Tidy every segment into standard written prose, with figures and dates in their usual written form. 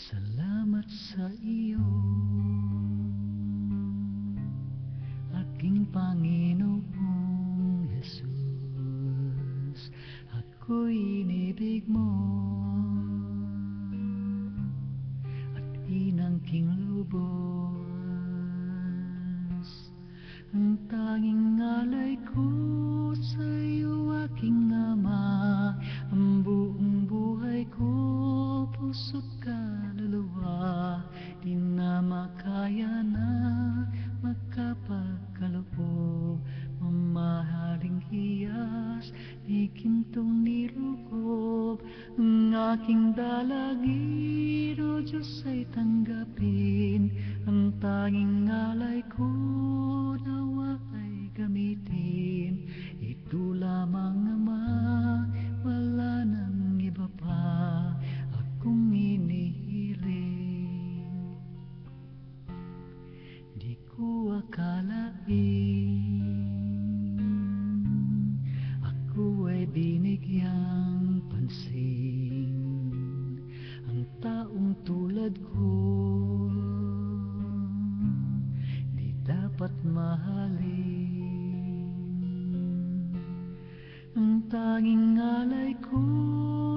Salamat sa iyo, aking Panginoong Jesus. Ako'y inibig mo at inangking lubos. Ang tanging alay ko sa iyo, aking Ama, ang buong buhay ko, puso't kaluluwa, di na makaya na makapagkaloob. Mamahaling hiyas, ni gintong nilukob, ang aking dalangin, O Diyos, ay tanggapin. Ang tanging alay ko, nawa ay gamitin. Ito lamang, Ama, wala nang iba pa akong inihiling. Di ko akalain ako ay binigyang pansin. Ang taong tulad ko di dapat mahalin. Ang tanging alay ko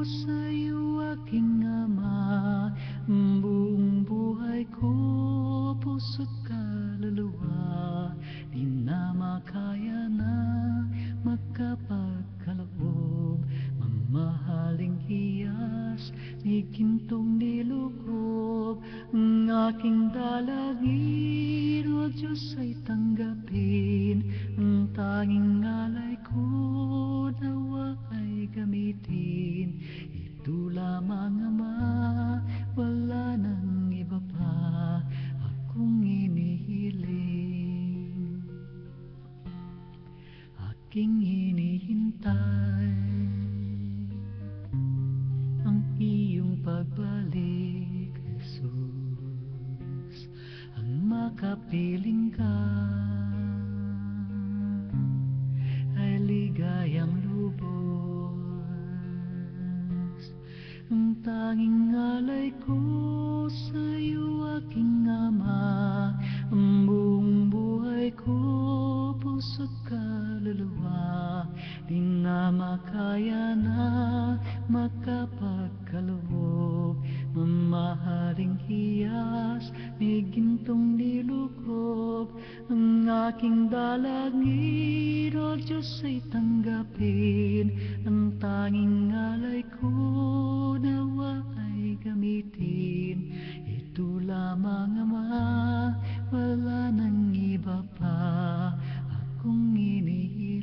sa iyo, aking Ama, ang buong buhay ko, puso't kaluluwa, di na makaya na makapagkaloob. Mamahaling hiyas, ni gintong nilukob, ang aking dalangin, O Diyos, ay tanggapin. Ang tanging alay ko, nawa ay gamitin. Ito lamang, Ama, wala nang iba pa akong inihiling. Aking hinihintay ang iyong pagbalik, Jesus. Ang makapiling ka ay ligayang lubos. Ang tanging alay ko sa iyo, aking Ama, ang buong buhay ko, puso't kaluluwa, di na makaya na makapagkaloob. Mamahaling hiyas, may gintong nilukob, ang aking dalangin, O Diyos, ay tanggapin. Ang tanging alay ko, nawa ay gamitin. Ito lamang, Ama, wala nang iba pa akong inihiling.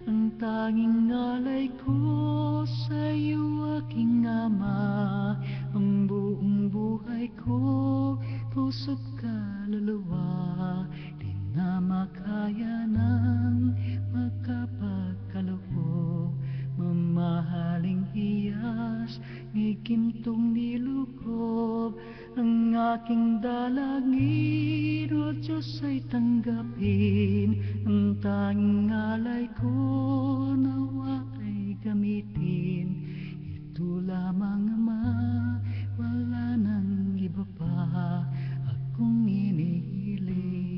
Ang tanging alay ko sa iyo, aking Ama, ang buong buhay ko, puso't kaluluwa, di na makaya ng makapagkaloob. Mamahaling hiyas, ni gintong nilukob, ang aking dalangin, O Diyos, ay tanggapin. Ang tanging alay ko, nawa ay gamitin. Ito lamang, Ama, wala nang iba pa akong inihiling.